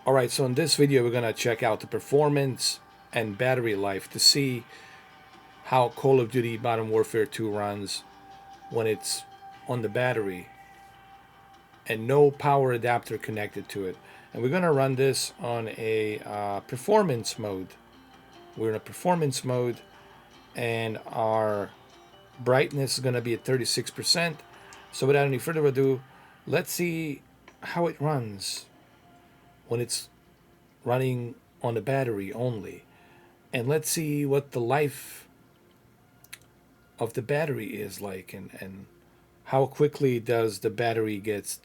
Alright, so in this video we're going to check out the performance and battery life to see how Call of Duty Modern Warfare 2 runs when it's on the battery and no power adapter connected to it. And we're going to run this on a performance mode. We're in a performance mode and our brightness is going to be at 36%. So without any further ado, let's see how it runs when it's running on the battery only. And let's see what the life of the battery is like and how quickly does the battery gets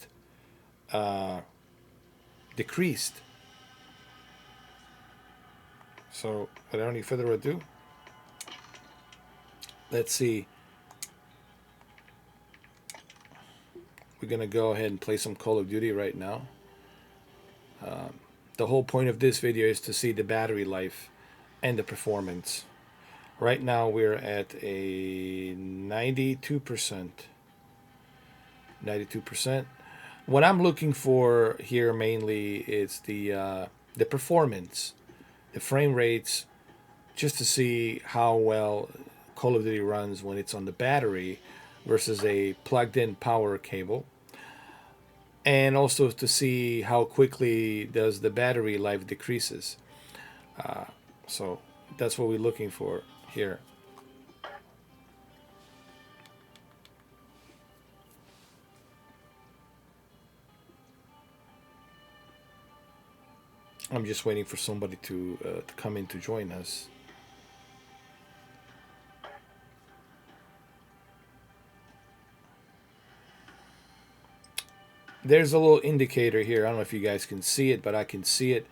decreased. So without any further ado, let's see. We're gonna go ahead and play some Call of Duty right now. The whole point of this video is to see the battery life and the performance. Right now we're at a 92%. 92%. What I'm looking for here mainly is the performance, the frame rates, just to see how well Call of Duty runs when it's on the battery versus a plugged-in power cable. And also to see how quickly does the battery life decreases. So that's what we're looking for here. I'm just waiting for somebody to come in to join us. There's a little indicator here. I don't know if you guys can see it, but I can see it.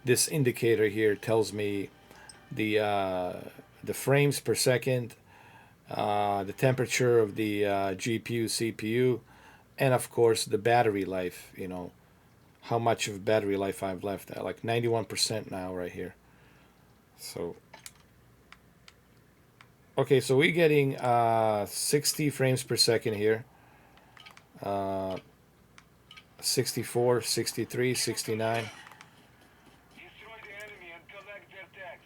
This indicator here tells me the frames per second, the temperature of the GPU, CPU, and of course the battery life. You know, how much of battery life I've left. Like 91% now right here. So, okay, so we're getting 60 frames per second here. 64, 63, 69,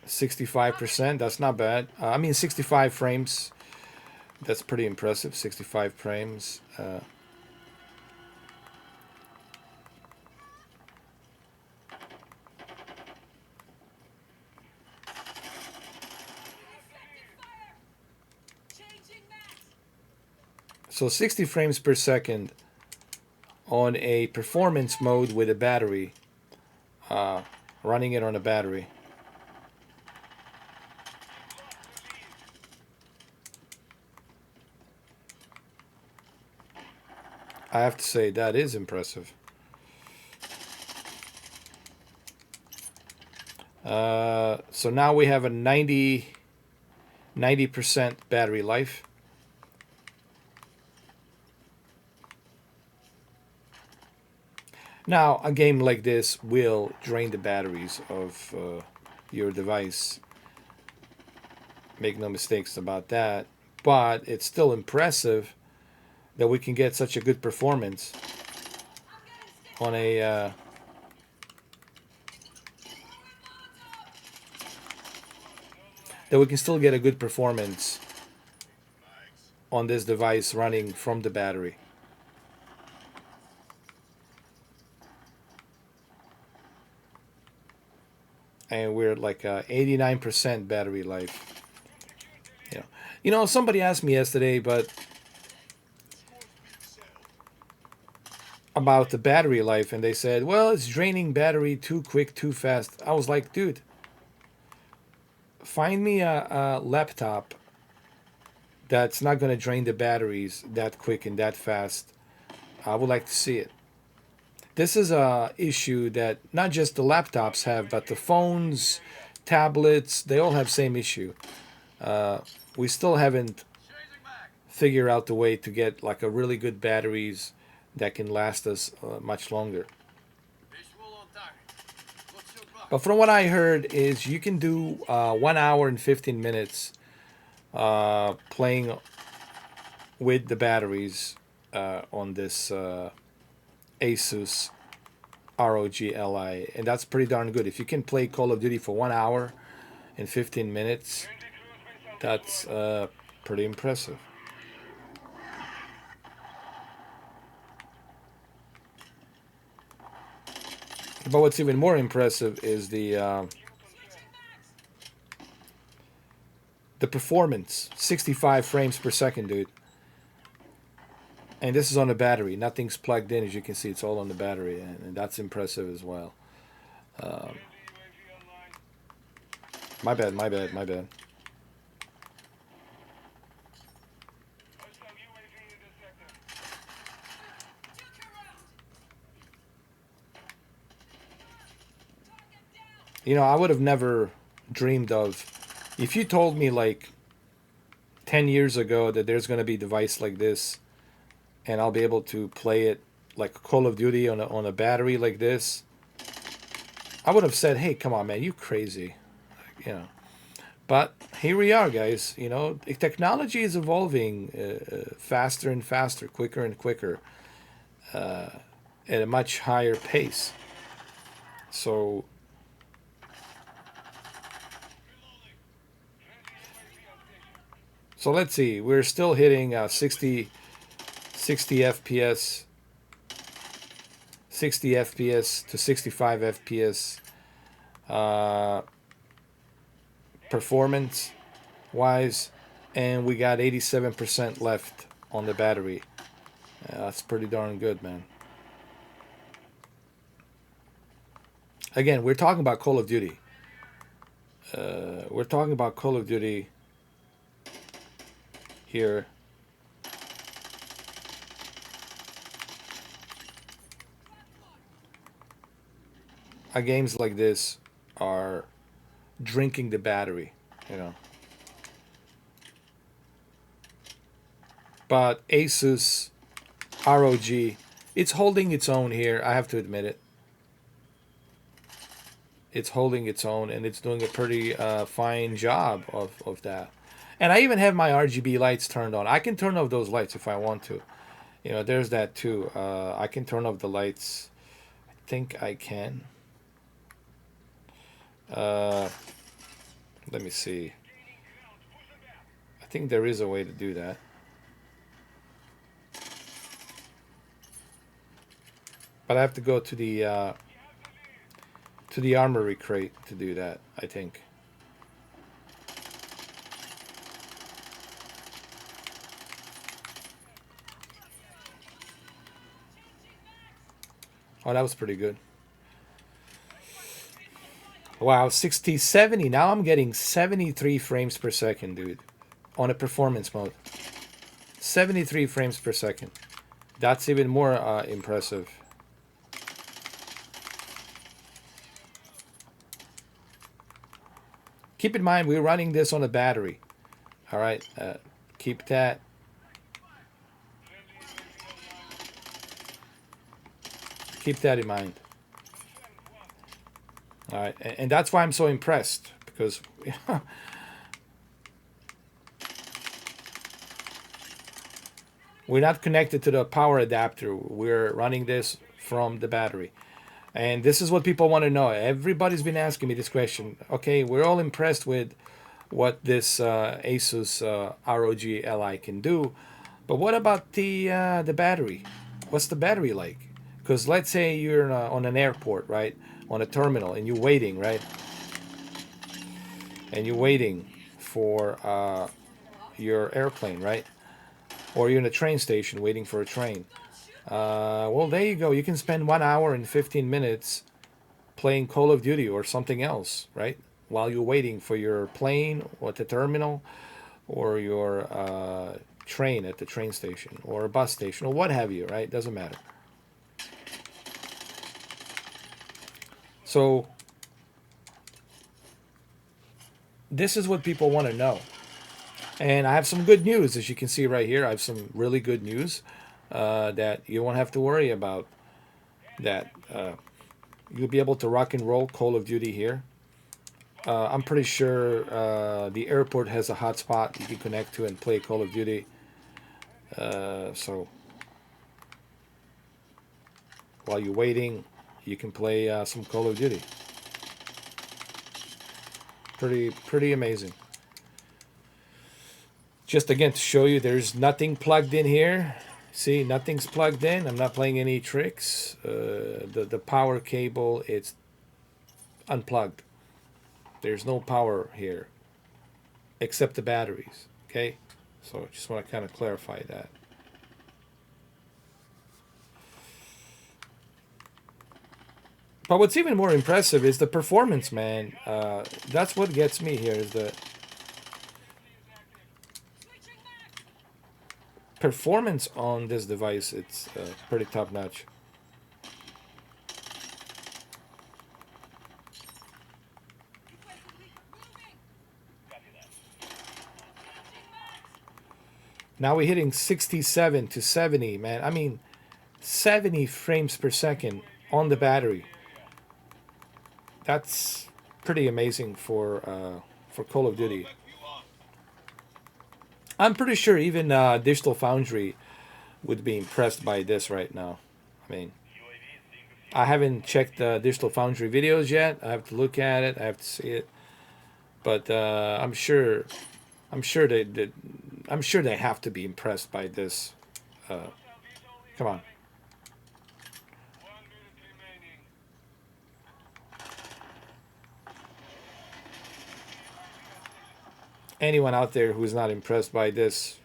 65%. That's not bad. I mean, 65 frames. That's pretty impressive. 65 frames. So 60 frames per second on a performance mode with a battery, running it on a battery. I have to say that is impressive. So now we have a 90% battery life. Now, a game like this will drain the batteries of your device. Make no mistakes about that. But it's still impressive that we can get such a good performance on a that we can still get a good performance on this device running from the battery. And we're at like 89% battery life. You know, somebody asked me yesterday, but about the battery life, and they said, well, it's draining battery too quick, too fast. I was like, dude, find me a laptop that's not going to drain the batteries that quick and that fast. I would like to see it. This is a issue that not just the laptops have, but the phones, tablets, they all have same issue. We still haven't figured out the way to get like a really good batteries that can last us much longer. But from what I heard is you can do 1 hour and 15 minutes playing with the batteries on this Asus ROG Ally, and that's pretty darn good. If you can play Call of Duty for 1 hour and 15 minutes, that's pretty impressive. But what's even more impressive is the performance. 65 frames per second, dude. And this is on the battery. Nothing's plugged in, as you can see. It's all on the battery, and that's impressive as well. My bad, my bad, my bad. You know, I would have never dreamed of, if you told me like 10 years ago that there's going to be a device like this and I'll be able to play it like Call of Duty on a battery like this, I would have said, hey, come on, man, you crazy. You know. But here we are, guys. You know, technology is evolving faster and faster, quicker and quicker, at a much higher pace. So let's see. We're still hitting 60 FPS, 60 FPS to 65 FPS performance wise, and we got 87% left on the battery. That's pretty darn good, man. Again, we're talking about Call of Duty. We're talking about Call of Duty here. Games like this are drinking the battery, you know. But Asus ROG, it's holding its own here. I have to admit it. It's holding its own, and it's doing a pretty fine job of that. And I even have my RGB lights turned on. I can turn off those lights if I want to. You know, there's that too. I can turn off the lights. I think I can. Let me see. I think there is a way to do that. But I have to go to the armory crate to do that, I think. Oh, that was pretty good. Wow, 60, 70. Now I'm getting 73 frames per second, dude. On a performance mode. 73 frames per second. That's even more impressive. Keep in mind, we're running this on a battery. All right, keep that. Keep that in mind. All right, and that's why I'm so impressed, because we're not connected to the power adapter. We're running this from the battery. And this is what people want to know. Everybody's been asking me this question. Okay, we're all impressed with what this Asus ROG Ally can do, but what about the battery? What's the battery like? Because let's say you're on an airport, right? On a terminal, and you're waiting, right? And you're waiting for your airplane, right? Or you're in a train station waiting for a train. Well, there you go. You can spend 1 hour and 15 minutes playing Call of Duty or something else, right? While you're waiting for your plane or at the terminal, or your train at the train station, or a bus station, or what have you, right? Doesn't matter. So this is what people want to know. And I have some good news, as you can see right here. I have some really good news that you won't have to worry about. That you'll be able to rock and roll Call of Duty here. I'm pretty sure the airport has a hotspot you can connect to and play Call of Duty. So while you're waiting, you can play some Call of Duty. Pretty amazing. Just again to show you, there's nothing plugged in here. See, nothing's plugged in. I'm not playing any tricks. The power cable, it's unplugged. There's no power here except the batteries. Okay, so I just want to kind of clarify that. But what's even more impressive is the performance, man. That's what gets me here, is the performance on this device. It's pretty top notch. Now we're hitting 67 to 70, man. I mean, 70 frames per second on the battery. That's pretty amazing for Call of Duty. I'm pretty sure even Digital Foundry would be impressed by this right now. I mean, I haven't checked Digital Foundry videos yet. I have to look at it. I have to see it. But I'm sure they have to be impressed by this. Come on. Anyone out there who's not impressed by this,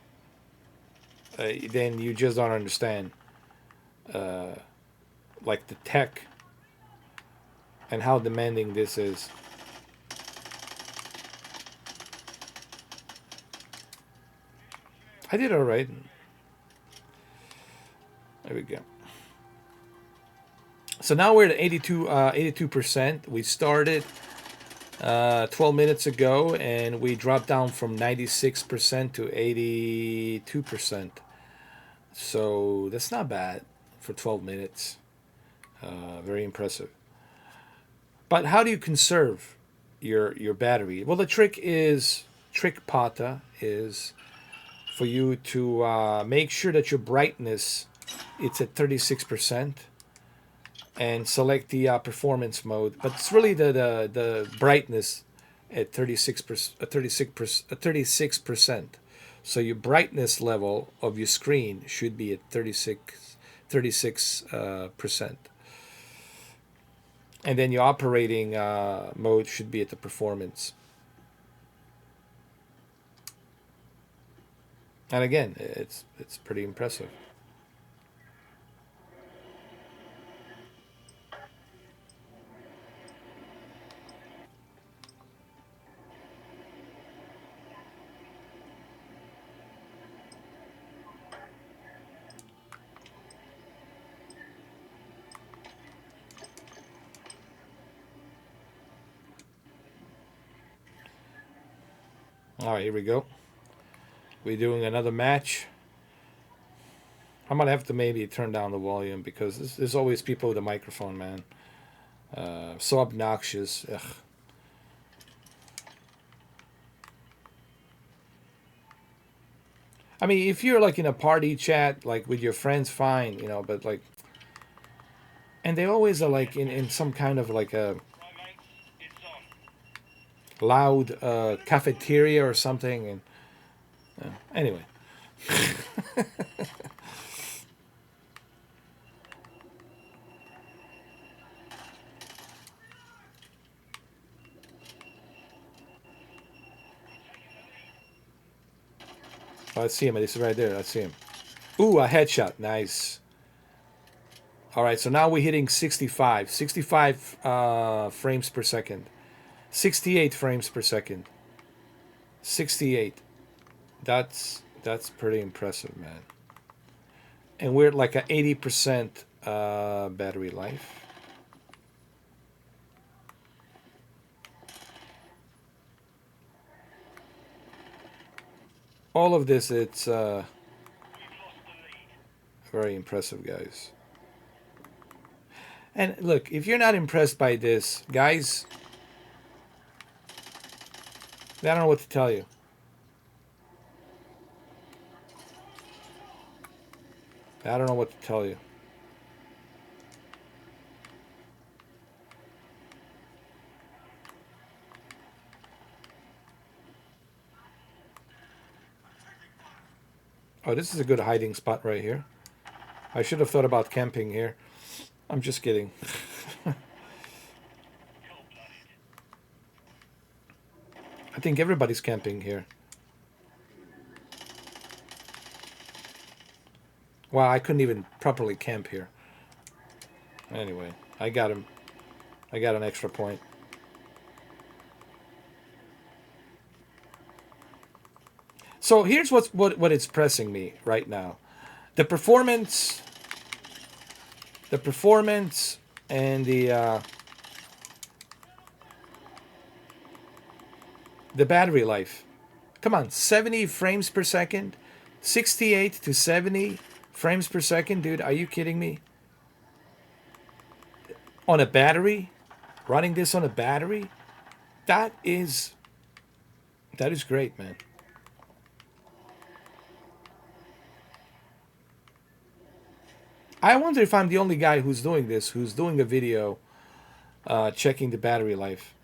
then you just don't understand like the tech and how demanding this is. I did all right. There we go. So now we're at 82%. We started 12 minutes ago, and we dropped down from 96% to 82%. So that's not bad for 12 minutes. Very impressive. But how do you conserve your battery? Well, the trick pata is for you to make sure that your brightness it's at 36%, and select the performance mode. But it's really the brightness at 36%. So your brightness level of your screen should be at 36%. And then your operating mode should be at the performance. And again, it's pretty impressive. All right, here we go. We're doing another match. I'm gonna have to maybe turn down the volume because there's always people with a microphone, man. So obnoxious. Ugh. I mean, if you're like in a party chat, like with your friends, fine, but like, and they always are like in some kind of like a loud cafeteria or something, and anyway. Oh, I see him. This is right there. I see him. Ooh, a headshot. Nice. All right, so now we're hitting 65 frames per second, 68 frames per second, 68. That's pretty impressive, man. And we're at like a 80% battery life. All of this, it's very impressive, guys. And look, if you're not impressed by this, guys, I don't know what to tell you. I don't know what to tell you. Oh, this is a good hiding spot right here. I should have thought about camping here. I'm just kidding. I think everybody's camping here. Wow, I couldn't even properly camp here. Anyway, I got him. I got an extra point. So here's what it's pressing me right now. The performance, and the battery life. Come on, 70 frames per second, 68 to 70 frames per second, dude. Are you kidding me? On a battery, running this on a battery, that is great, man. I wonder if I'm the only guy who's doing this, who's doing a video checking the battery life.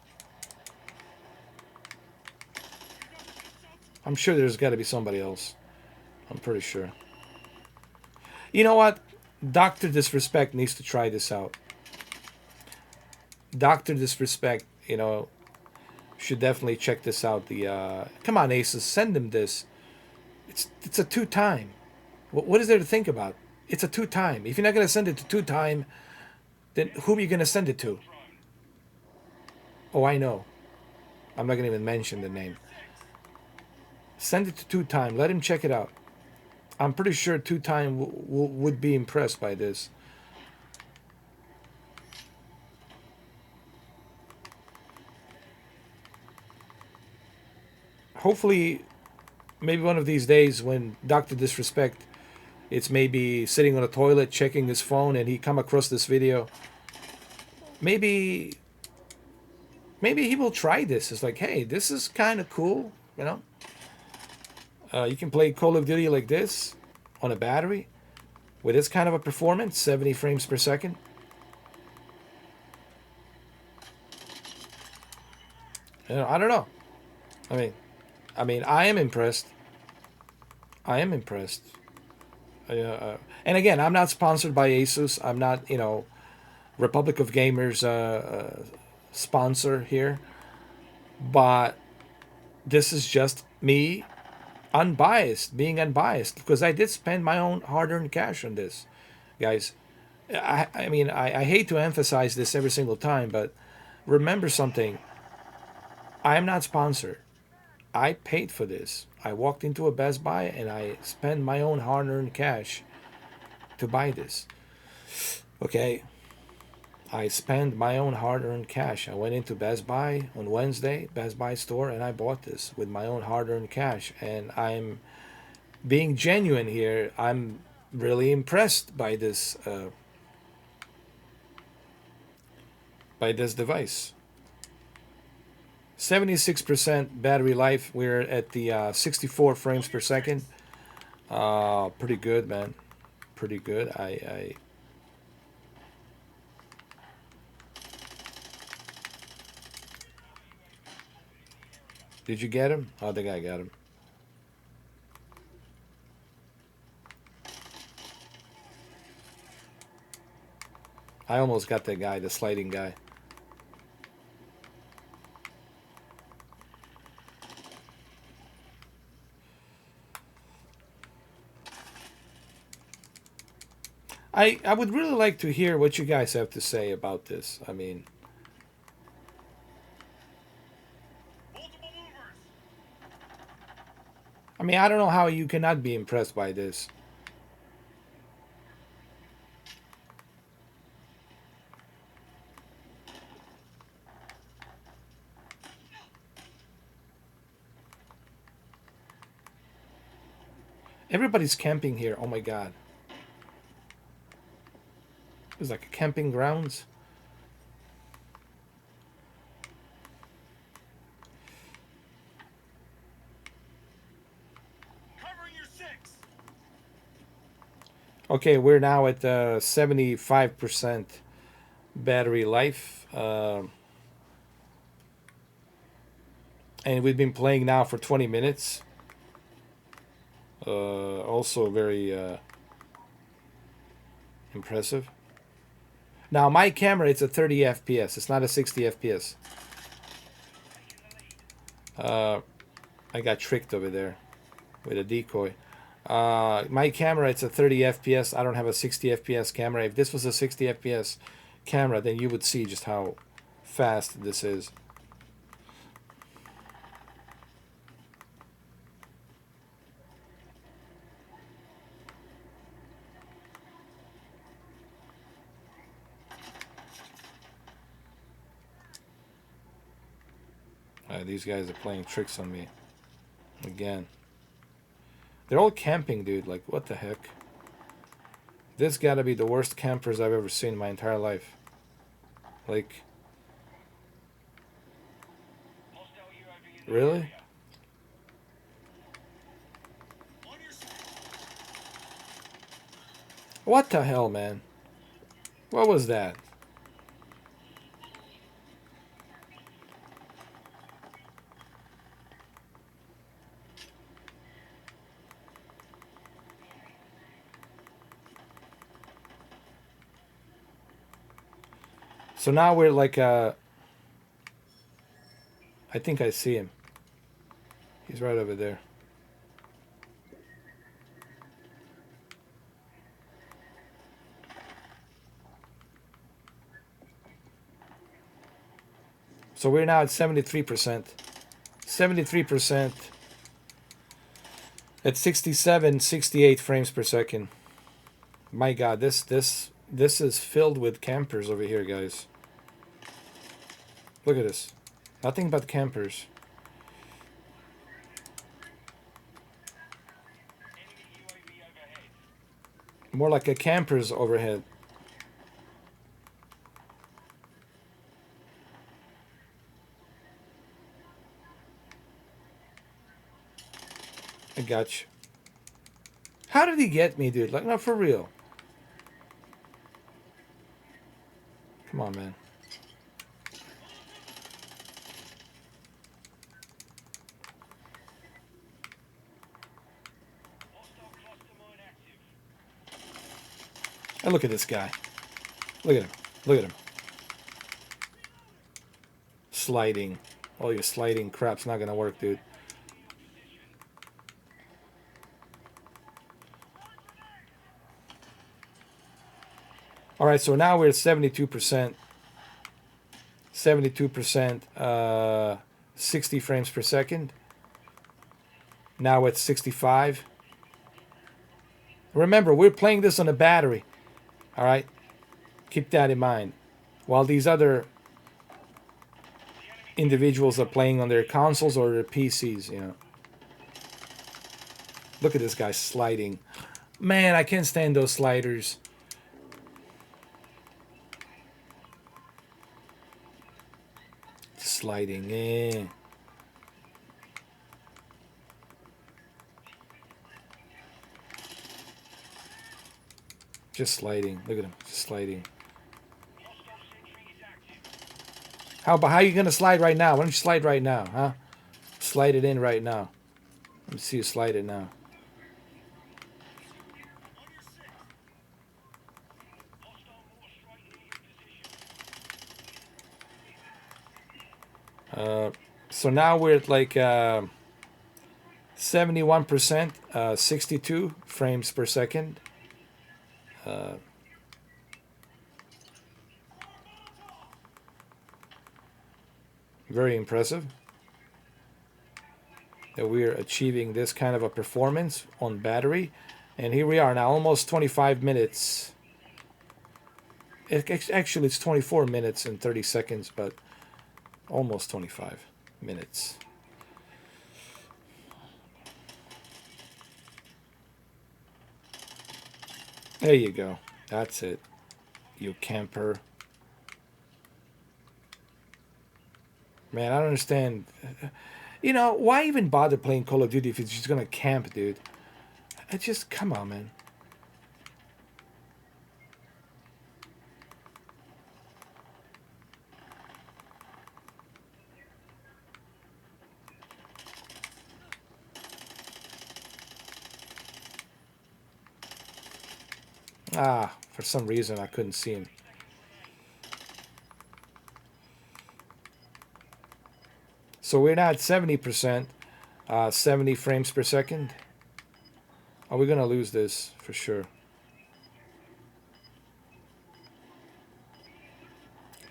I'm sure there's got to be somebody else. I'm pretty sure. You know what? Dr. Disrespect needs to try this out. Dr. Disrespect, should definitely check this out. Come on, Asus, send him this. It's a 2-time. What is there to think about? It's a 2-time. If you're not going to send it to 2-time, then who are you going to send it to? Oh, I know. I'm not going to even mention the name. Send it to 2-time. Let him check it out. I'm pretty sure 2-time would be impressed by this. Hopefully, maybe one of these days when Dr. Disrespect, it's maybe sitting on a toilet checking his phone and he come across this video. Maybe he will try this. It's like, hey, this is kind of cool, You can play Call of Duty like this on a battery with this kind of a performance, 70 frames per second. I don't know. I mean, I am impressed. And again, I'm not sponsored by Asus. I'm not, Republic of Gamers sponsor here. But this is just me being unbiased, because I did spend my own hard-earned cash on this, guys. I hate to emphasize this every single time, but remember something. I am not sponsored. I paid for this. I walked into a Best Buy and I spent my own hard-earned cash to buy this. Okay? I spent my own hard-earned cash. I went into Best Buy on Wednesday, Best Buy store, and I bought this with my own hard-earned cash. And I'm being genuine here. I'm really impressed by this device. 76% battery life. We're at the 64 frames per second. Pretty good, man. Pretty good. Did you get him? I think I got him. I almost got that guy, the sliding guy. I would really like to hear what you guys have to say about this. I don't know how you cannot be impressed by this. Everybody's camping here. Oh my god. It's like a camping grounds. Okay, we're now at 75% battery life. And we've been playing now for 20 minutes. Also very impressive. Now my camera, it's a 30 FPS. It's not a 60 FPS. I got tricked over there with a decoy. My camera, it's a 30 FPS. I don't have a 60 FPS camera. If this was a 60 FPS camera, then you would see just how fast this is. These guys are playing tricks on me again. They're all camping, dude. Like, what the heck? This gotta be the worst campers I've ever seen in my entire life. Like, really? What the hell, man? What was that? So now we're like, I think I see him. He's right over there. So we're now at 73%. 73% at 67, 68 frames per second. My God, this is filled with campers over here, guys. Look at this. Nothing but campers. More like a camper's overhead. I got you. How did he get me, dude? Like, no, for real. Come on, man. And look at this guy. Look at him. Look at him. Sliding. All your sliding crap's not gonna work, dude. Alright, so now we're at 72%. 72%, 60 frames per second. Now it's 65. Remember, we're playing this on a battery. Alright? Keep that in mind. While these other individuals are playing on their consoles or their PCs, you know. Look at this guy sliding. Man, I can't stand those sliders. Sliding, eh. Just sliding. Look at him, just sliding. How are you gonna slide right now? Why don't you slide right now, huh? Slide it in right now. Let me see you slide it now. So now we're at like 71%, 62 frames per second. Very impressive that we're achieving this kind of a performance on battery. And here we are now, almost 25 minutes. Actually, it's 24 minutes and 30 seconds, but almost 25 minutes. There you go. That's it, you camper. Man, I don't understand. You know, why even bother playing Call of Duty if it's just gonna camp, dude? It just, come on, man. Ah, for some reason I couldn't see him. So we're now at 70%, 70 frames per second. Are we going to lose this for sure?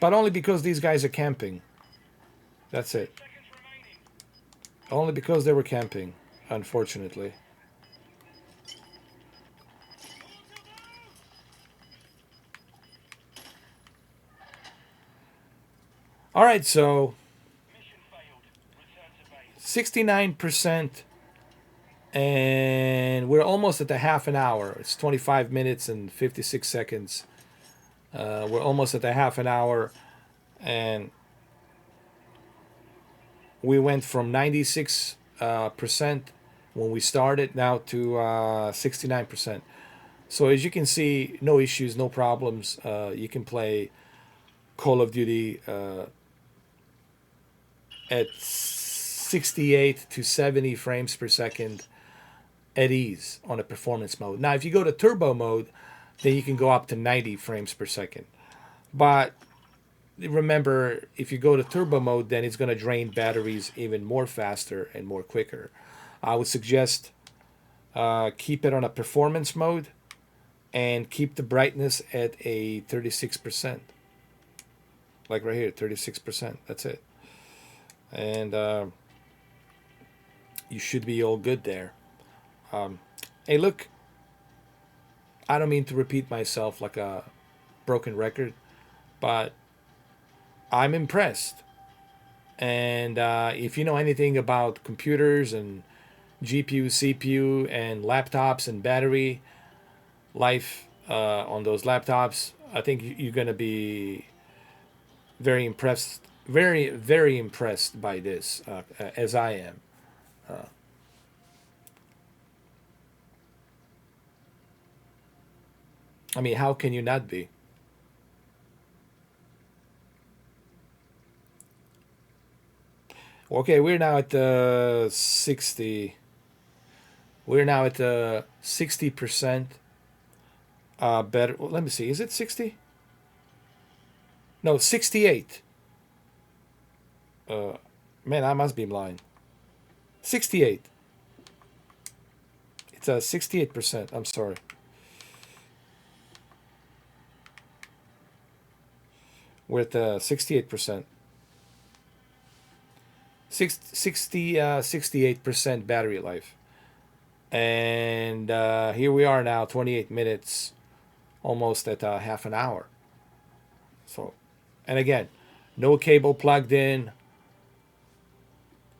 But only because these guys are camping. That's it. Only because they were camping, unfortunately. All right, so 69%, and we're almost at the half an hour. It's 25 minutes and 56 seconds. We're almost at the half an hour, and we went from 96% when we started now to 69%. So as you can see, no issues, no problems. You can play Call of Duty at 68 to 70 frames per second at ease on a performance mode. Now, if you go to turbo mode, then you can go up to 90 frames per second. But remember, if you go to turbo mode, then it's going to drain batteries even more faster and more quicker. I would suggest keep it on a performance mode and keep the brightness at a 36%. Like right here, 36%. That's it. And you should be all good there. Hey, look, I don't mean to repeat myself like a broken record, but I'm impressed. And if you know anything about computers and GPU, CPU, and laptops and battery life on those laptops, I think you're going to be very impressed, very, very impressed by this, as I am. I mean, how can you not be? Okay, we're now at the 60. We're now at the 60% better. Well, let me see. Is it 60? No, 68. Uh, Man, I must be blind. 68. It's a 68%. I'm sorry. We're at 68%. 68% battery life. And here we are now, 28 minutes, almost at half an hour. So, and again, no cable plugged in.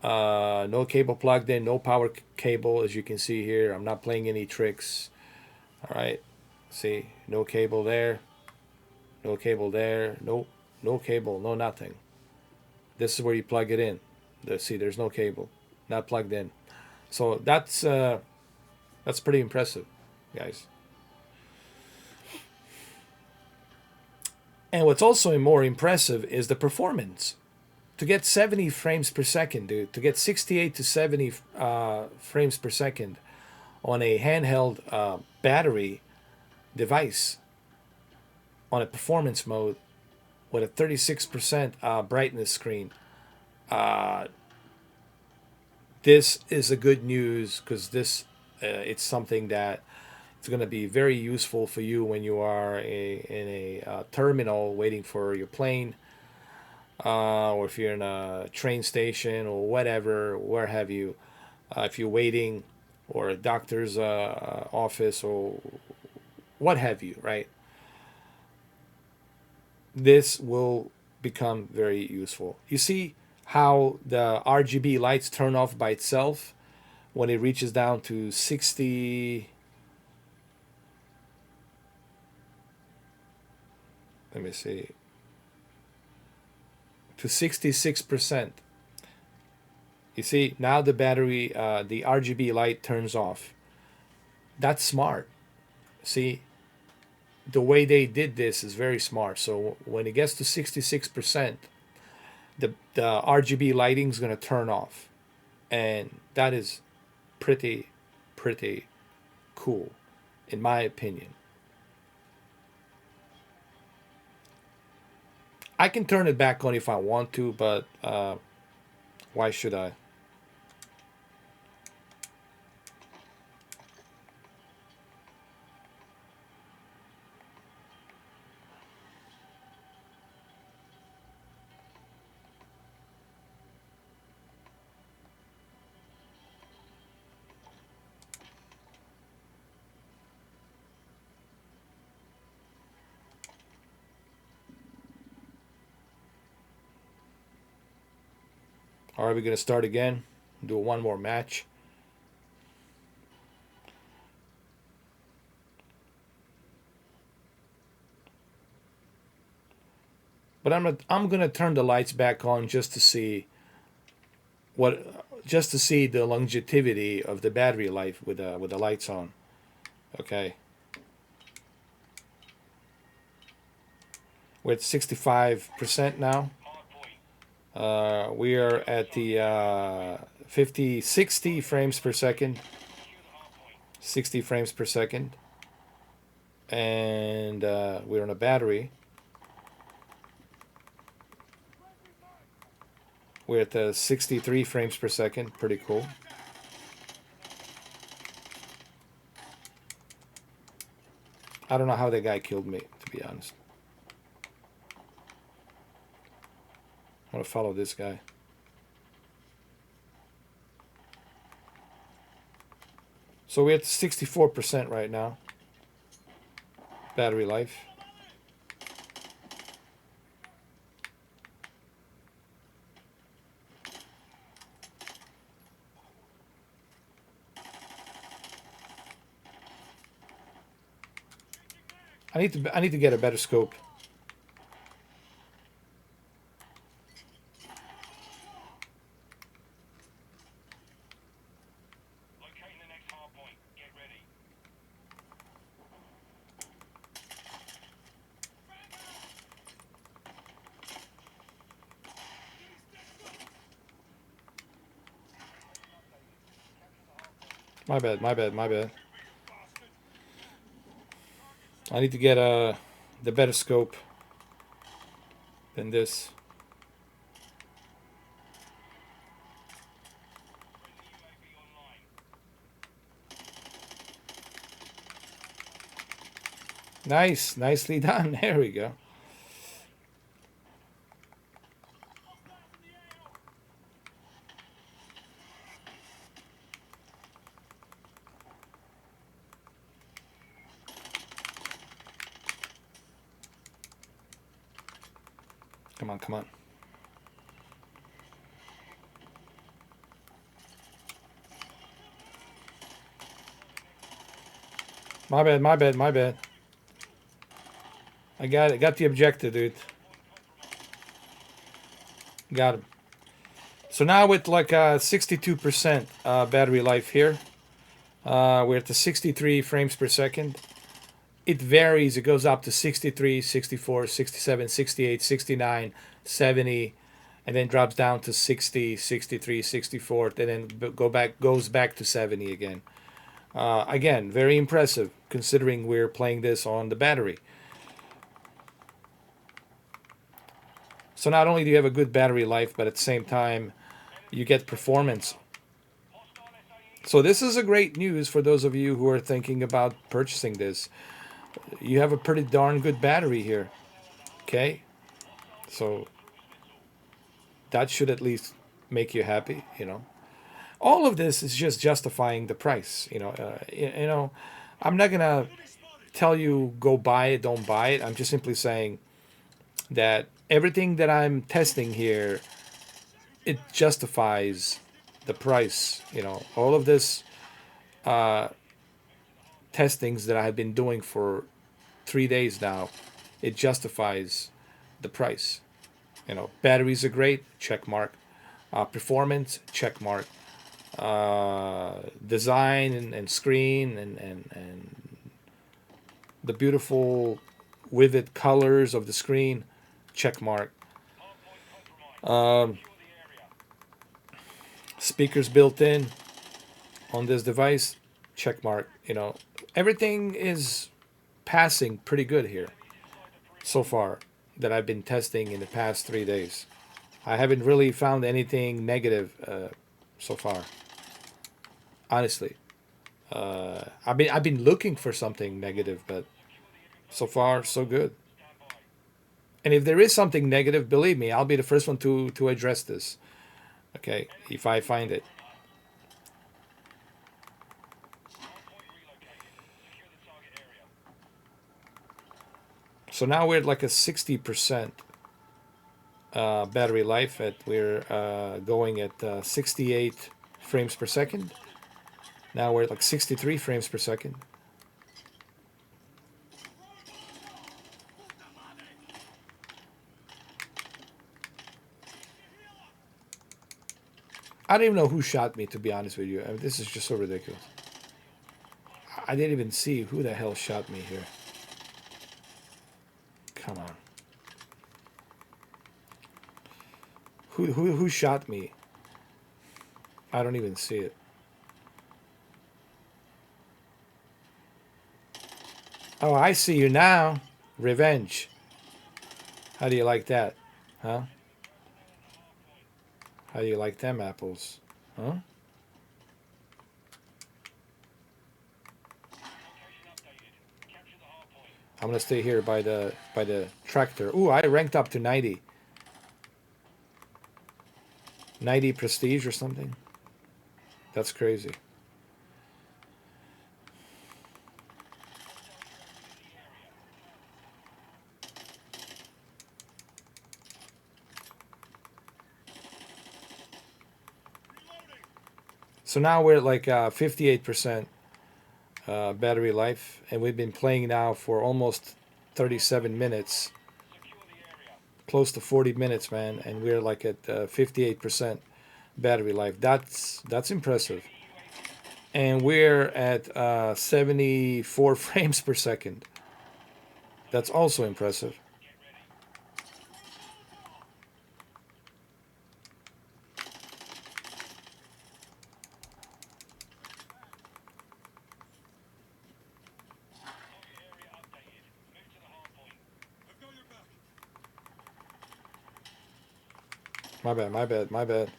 No cable plugged in, no power cable, as you can see here. I'm not playing any tricks. All right. See, no cable there. No cable there. No cable, no nothing. This is where you plug it in. See, there's no cable, not plugged in. So that's pretty impressive, guys. And what's also more impressive is the performance. To get 70 frames per second, dude, to get 68 to 70 frames per second on a handheld battery device on a performance mode with a 36% brightness screen, this is a good news because this it's something that it's going to be very useful for you when you are in a terminal waiting for your plane, or if you're in a train station or whatever, where have you, if you're waiting or a doctor's office or what have you, right? This will become very useful. You see how the RGB lights turn off by itself when it reaches down to 60. Let me see. To 66%. You see, now the battery, the RGB light turns off. That's smart. See, the way they did this is very smart. So when it gets to 66%, the RGB lighting is going to turn off. And that is pretty, pretty cool, in my opinion. I can turn it back on if I want to, but why should I? Are we going to start again? Do one more match. But I'm gonna turn the lights back on just to see just to see the longevity of the battery life with the lights on. Okay, we're at 65% now. We are at the 60 frames per second, 60 frames per second, and we're on a battery. We're at the 63 frames per second. Pretty cool. I don't know how that guy killed me, to be honest. I want to follow this guy. So we're at 64% right now. Battery life. I need to get a better scope. My bad, my bad, my bad. I need to get the better scope than this. Nice, nicely done. There we go. Come on, come on. My bad, my bad, my bad. I got it. Got the objective, dude. Got him. So now with like 62% battery life here. We're at the 63 frames per second. It varies. It goes up to 63, 64, 67, 68, 69, 70, and then drops down to 60, 63, 64, and then goes back to 70 again. Again, very impressive considering we're playing this on the battery. So not only do you have a good battery life, but at the same time, you get performance. So this is a great news for those of you who are thinking about purchasing this. You have a pretty darn good battery here. Okay? So that should at least make you happy, you know. All of this is just justifying the price, you know, I'm not going to tell you go buy it, don't buy it. I'm just simply saying that everything that I'm testing here, it justifies the price. You know, all of this testings that I have been doing for 3 days now, it justifies the price. You know, batteries are great, check mark. Performance, check mark. Design and screen and the beautiful vivid colors of the screen, check mark. Um, Speakers built in on this device, check mark. You know, everything is passing pretty good here so far. that I've been testing in the past 3 days. I haven't really found anything negative so far. Honestly, I've been looking for something negative, but so far so good. And if there is something negative, believe me, I'll be the first one to address this. Okay, if I find it. So now we're at like a 60% battery life. We're going at 68 frames per second. Now we're at like 63 frames per second. I don't even know who shot me, to be honest with you. I mean, this is just so ridiculous. I didn't even see who the hell shot me here. Come on. Who shot me? I don't even see it. Oh, I see you now. Revenge. How do you like that? Huh? How do you like them apples? Huh? I'm gonna stay here by the tractor. Ooh, I ranked up to 90. 90 prestige or something. That's crazy. So now we're at like 58% battery life, and we've been playing now for almost 37 minutes, close to 40 minutes, man, and we're like at 58% battery life. That's impressive. And we're at 74 frames per second. That's also impressive. My bad, my bad, my bad.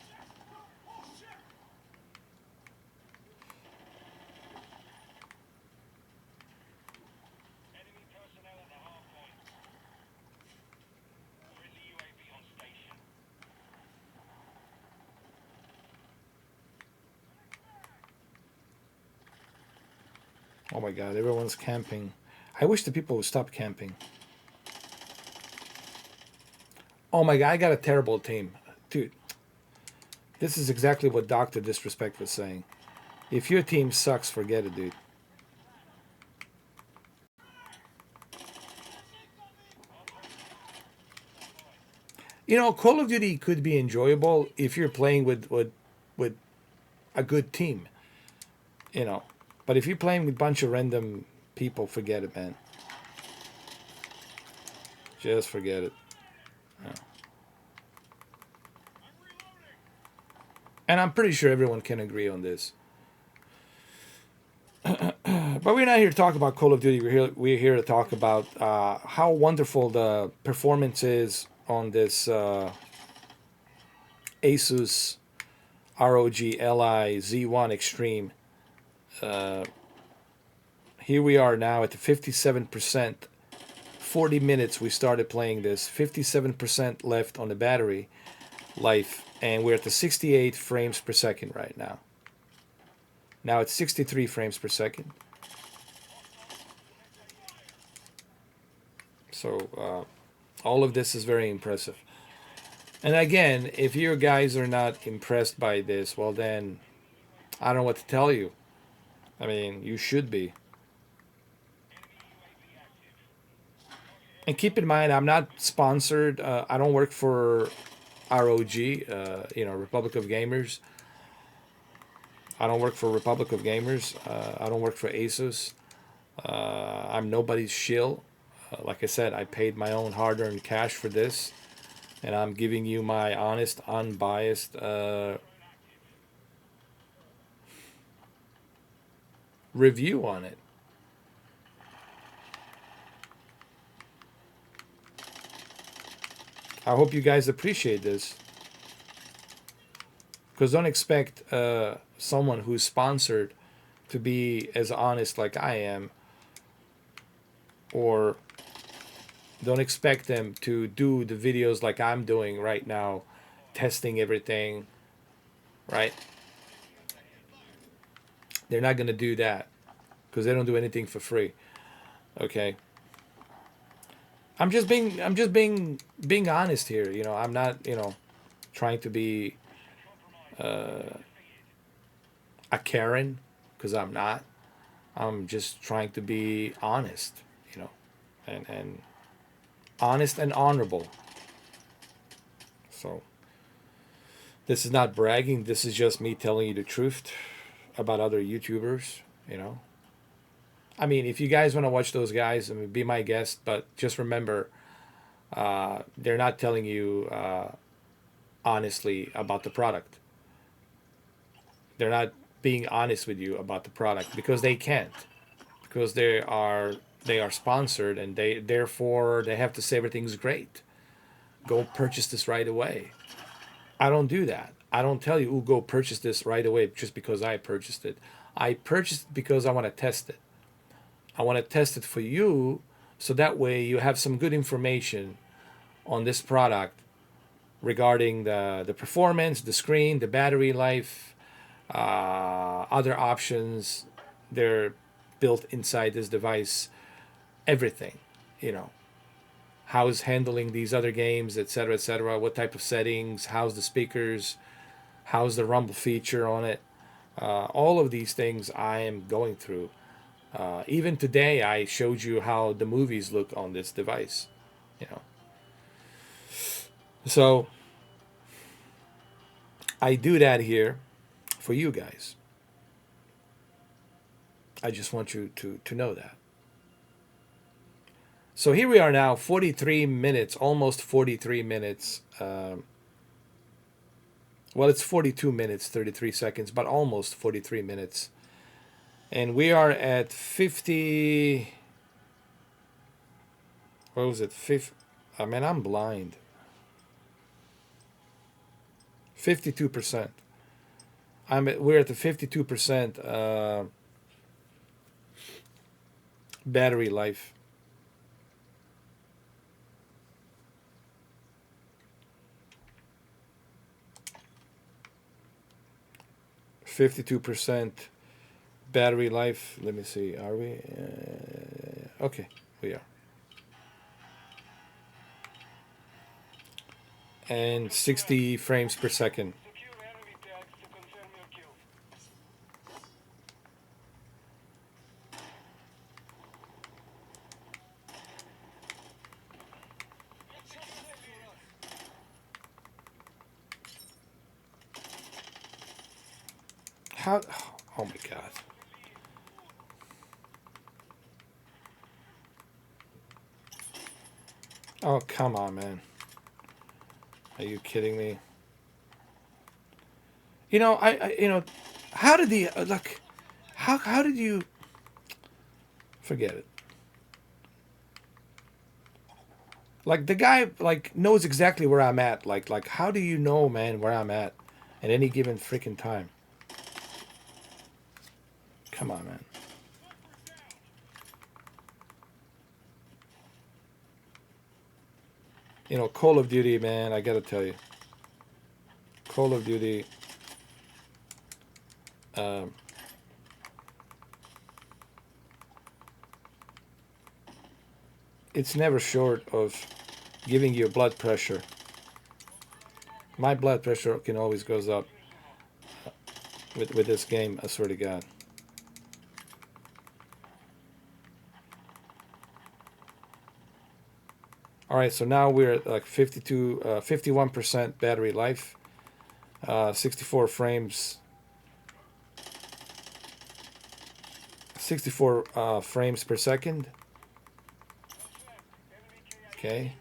Oh my god, everyone's camping. I wish the people would stop camping. Oh my god, I got a terrible team. Dude, this is exactly what Dr. Disrespect was saying. If your team sucks, forget it, dude. You know, Call of Duty could be enjoyable if you're playing with a good team, you know. But if you're playing with a bunch of random people, forget it, man. Just forget it. Yeah. And I'm pretty sure everyone can agree on this. But we're not here to talk about Call of Duty. We're here to talk about how wonderful the performance is on this Asus ROG Ally Z1 Extreme. Uh, Here we are now at the 57%. 40 minutes we started playing this. 57% left on the battery life, and we're at the 68 frames per second right now. Now it's 63 frames per second. So all of this is very impressive. And again, if you guys are not impressed by this, well then, I don't know what to tell you. I mean, you should be. And keep in mind, I'm not sponsored. I don't work for ROG, Republic of Gamers. I don't work for Republic of Gamers. I don't work for Asus. I'm nobody's shill. Like I said, I paid my own hard-earned cash for this, and I'm giving you my honest, unbiased review on it. I hope you guys appreciate this. Because don't expect someone who's sponsored to be as honest like I am, or don't expect them to do the videos like I'm doing right now, testing everything, right? They're not going to do that because they don't do anything for free. Okay? I'm just being honest here, you know. I'm not, you know, trying to be a Karen because I'm not. I'm just trying to be honest, you know, and honest and honorable. So this is not bragging. This is just me telling you the truth about other YouTubers, you know. I mean, if you guys want to watch those guys, I mean, be my guest, but just remember, they're not telling you honestly about the product. They're not being honest with you about the product because they can't, because they are sponsored, and they therefore they have to say everything's great. Go purchase this right away. I don't do that. I don't tell you, "Ooh, go purchase this right away," just because I purchased it. I purchased it because I want to test it. I want to test it for you, so that way you have some good information on this product regarding the performance, the screen, the battery life, other options they're built inside this device, everything, you know, how's handling these other games, etc., what type of settings, how's the speakers, how's the rumble feature on it. All of these things I am going through. Even today I showed you how the movies look on this device, you know. So I do that here for you guys. I just want you to know that. So here we are now, 43 minutes, almost 43 minutes. Well, it's 42 minutes, 33 seconds, but almost 43 minutes. And we are at 50. What was it? 50. I mean, I'm blind. 52%. We're at the 52% battery life. %52 battery life. Let me see. Are we? Okay, we are. And 60 frames per second. How? Oh my God. Oh, come on, man. Are you kidding me? You know, how did the look? How did you? Forget it. Like the guy like knows exactly where I'm at. Like how do you know, man, where I'm at any given freaking time? Come on, man. You know, Call of Duty, man. I gotta tell you, Call of Duty. Um, it's never short of giving you blood pressure. My blood pressure can always goes up with this game. I swear to God. All right, so now we're at like 51% battery life, 64 frames, 64 frames per second. Okay,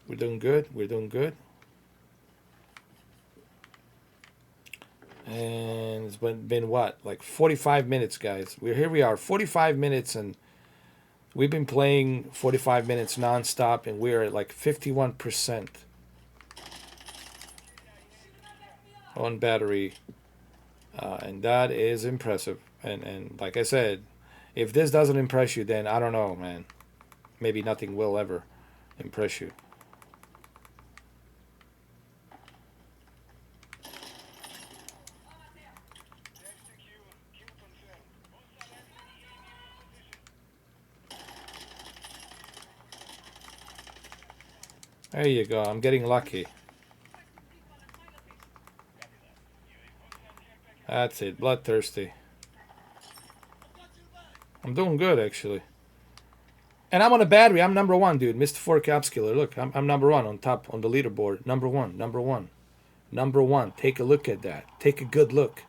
we're doing good. We're doing good. And it's been what, like 45 minutes, guys. We are 45 minutes and We've been playing 45 minutes nonstop, and we're at like 51% on battery, and that is impressive. And like I said, if this doesn't impress you, then I don't know, man. Maybe nothing will ever impress you. There you go. I'm getting lucky. That's it. Bloodthirsty. I'm doing good, actually. And I'm on a battery. I'm number one, dude. Mr. 4 Caps Killer. Look, I'm number one on top on the leaderboard. Number one. Number one. Number one. Take a look at that. Take a good look.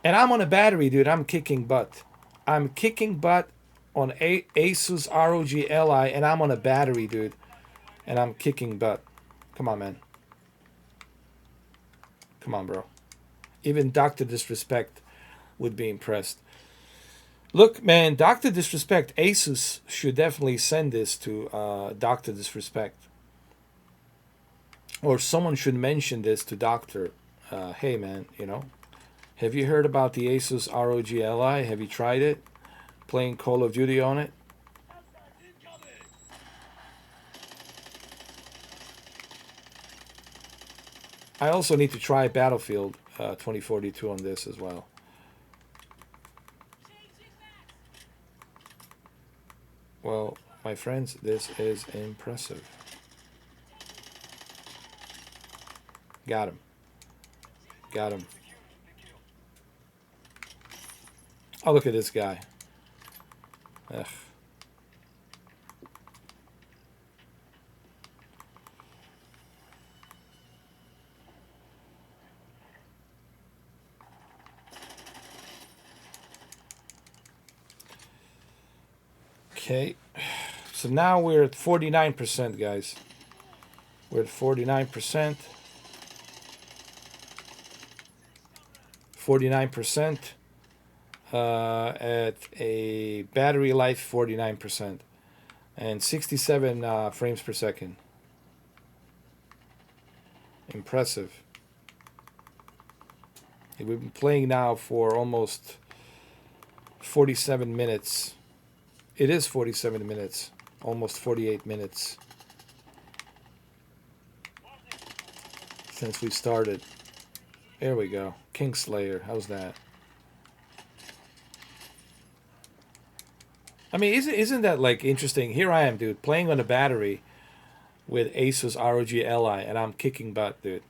And I'm on a battery, dude. I'm kicking butt. I'm kicking butt on Asus Rog Ally, and I'm on a battery, dude. And I'm kicking butt. Come on, man. Come on, bro. Even Dr. Disrespect would be impressed. Look, man, Dr. Disrespect, Asus should definitely send this to Dr. Disrespect. Or someone should mention this to Doctor. Hey, man, you know, have you heard about the Asus ROG Ally? Have you tried it? Playing Call of Duty on it? I also need to try Battlefield 2042 on this as well. Well, my friends, this is impressive. Got him. Got him. Oh, look at this guy. Ugh. Okay. So now we're at 49%, guys. We're at 49%. 49%. At a battery life 49%. And 67 frames per second. Impressive. We've been playing now for almost 47 minutes. It is 47 minutes. Almost 48 minutes. Since we started. There we go. Kingslayer. How's that? I mean, isn't that like interesting? Here I am, dude, playing on a battery with Asus ROG Ally, and I'm kicking butt, dude.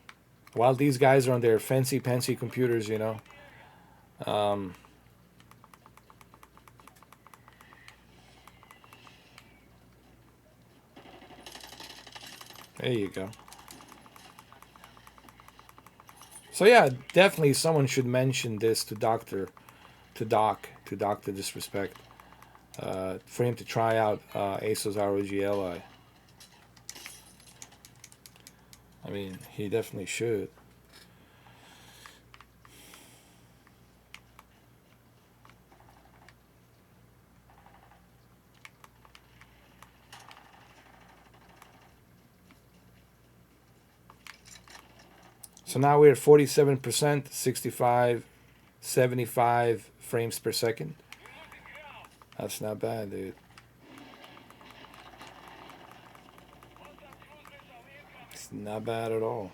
While these guys are on their fancy computers, you know. There you go. So yeah, definitely someone should mention this to Doctor Disrespect, for him to try out Asus ROG Ally. I mean, he definitely should. So now we're at 47%, 65, 75 frames per second. That's not bad, dude. It's not bad at all.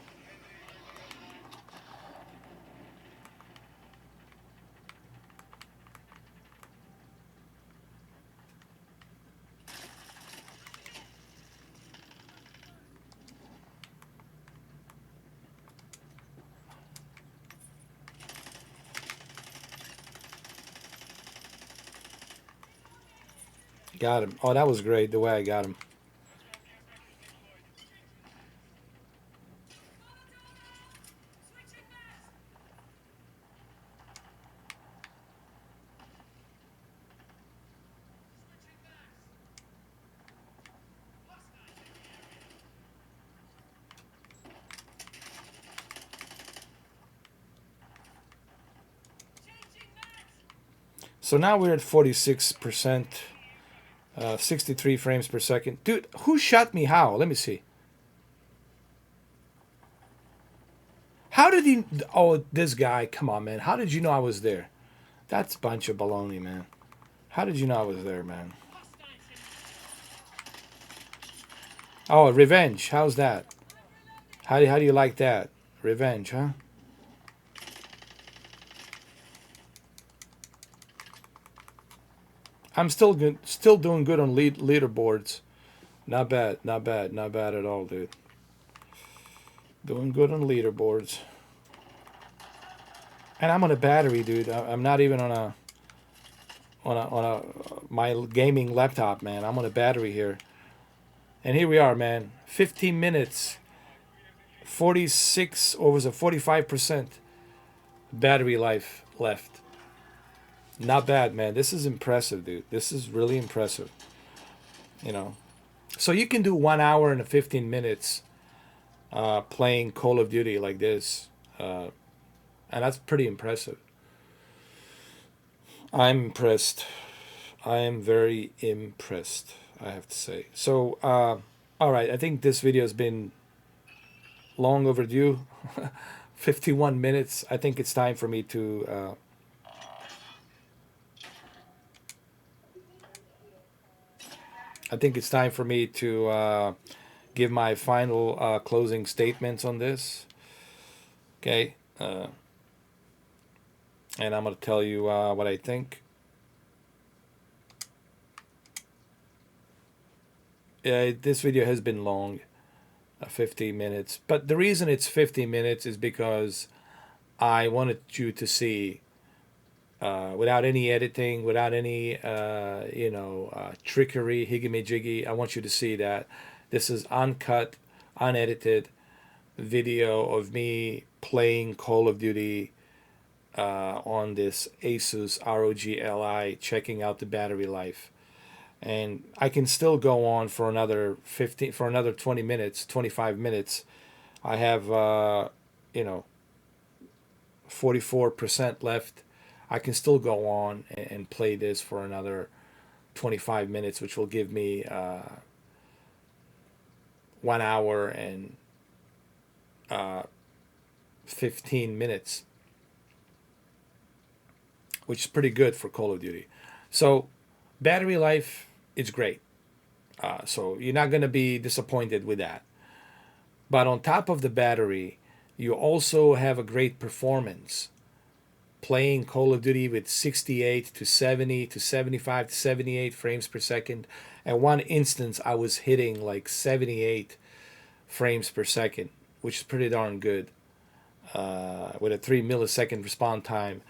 Got him. Oh, that was great, the way I got him. So now we're at 46%. 63 frames per second. Dude, who shot me how? Let me see. How did he... Oh, this guy. Come on, man. How did you know I was there? That's a bunch of baloney, man. How did you know I was there, man? Oh, revenge. How's that? How do you like that? Revenge, huh? I'm still good, still doing good on leaderboards. Not bad, not bad, not bad at all, dude. Doing good on leaderboards. And I'm on a battery, dude. I'm not even on a my gaming laptop, man. I'm on a battery here. And here we are, man. 15 minutes. 46 or was it 45% battery life left. Not bad, man. This is impressive, dude. This is really impressive. You know. So you can do 1 hour and 15 minutes playing Call of Duty like this. And that's pretty impressive. I'm impressed. I am very impressed, I have to say. So, all right. I think this video has been long overdue. 51 minutes. I think it's time for me to... I think it's time for me to give my final closing statements on this. Okay. And I'm going to tell you what I think. This video has been long, 50 minutes. But the reason it's 50 minutes is because I wanted you to see, without any editing, without any, trickery, higgy-jiggy, I want you to see that this is uncut, unedited video of me playing Call of Duty on this Asus ROG Ally, checking out the battery life. And I can still go on for another 20 minutes, 25 minutes. I have 44% left. I can still go on and play this for another 25 minutes, which will give me 1 hour and 15 minutes, which is pretty good for Call of Duty. So battery life is great. So you're not going to be disappointed with that. But on top of the battery, you also have a great performance. Playing Call of Duty with 68 to 70 to 75 to 78 frames per second. At one instance, I was hitting like 78 frames per second, which is pretty darn good. With a 3 millisecond response time.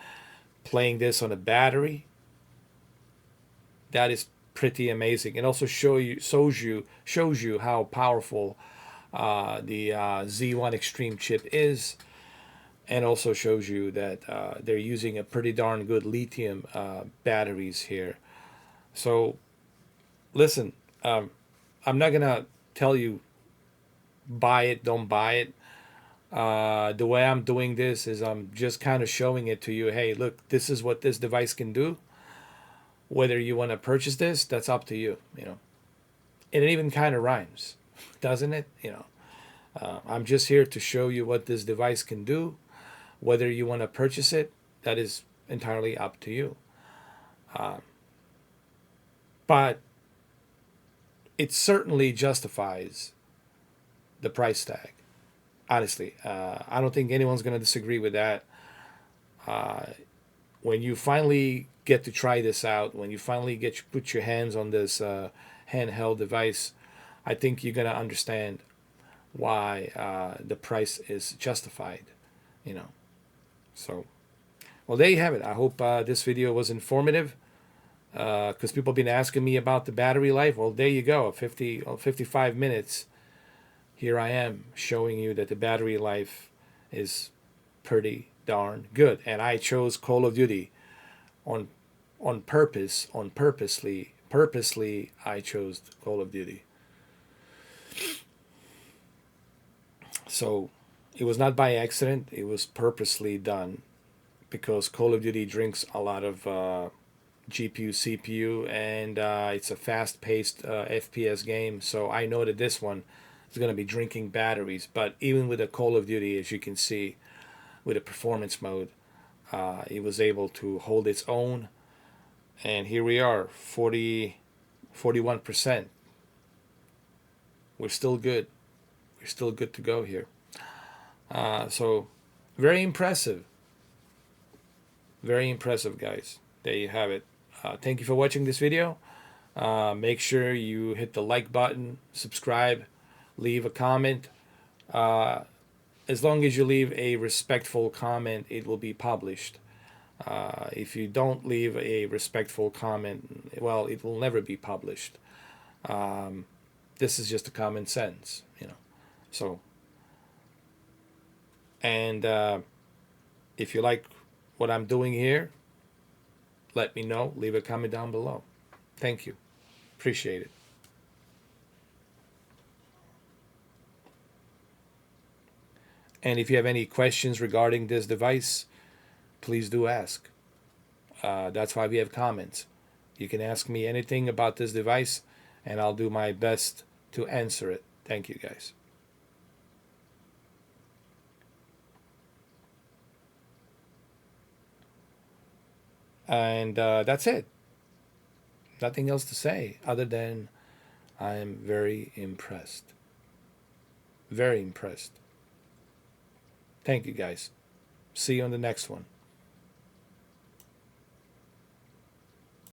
Playing this on a battery, that is pretty amazing. It also shows you how powerful the Z1 Extreme chip is, and also shows you that they're using a pretty darn good lithium batteries here. So listen, I'm not gonna tell you buy it, don't buy it. The way I'm doing this is I'm just kind of showing it to you. Hey, look, this is what this device can do. Whether you want to purchase this, that's up to you. And it even kind of rhymes, doesn't it? I'm just here to show you what this device can do. Whether you want to purchase it, that is entirely up to you. But it certainly justifies the price tag. Honestly, I don't think anyone's going to disagree with that. When you finally get to try this out, when you finally put your hands on this handheld device, I think you're going to understand why the price is justified. So, well, there you have it. I hope this video was informative, because people have been asking me about the battery life. Well, there you go, 55 minutes. Here I am showing you that the battery life is pretty darn good. And I chose Call of Duty on purposely I chose Call of Duty. So it was not by accident, it was purposely done, because Call of Duty drinks a lot of GPU, CPU, and it's a fast-paced FPS game. So I know that this one is going to be drinking batteries. But even with the Call of Duty, as you can see, with the performance mode, it was able to hold its own. And here we are, 41%. We're still good. We're still good to go here. So very impressive. Very impressive, guys. There you have it. Thank you for watching this video. Make sure you hit the like button, subscribe, leave a comment. As long as you leave a respectful comment, it will be published. If you don't leave a respectful comment, well, it will never be published. This is just a common sense, you know. So, and if you like what I'm doing here, let me know. Leave a comment down below. Thank you. Appreciate it. And if you have any questions regarding this device, please do ask. That's why we have comments. You can ask me anything about this device, and I'll do my best to answer it. Thank you, guys. And that's it. Nothing else to say other than I am very impressed. Very impressed. Thank you, guys. See you on the next one.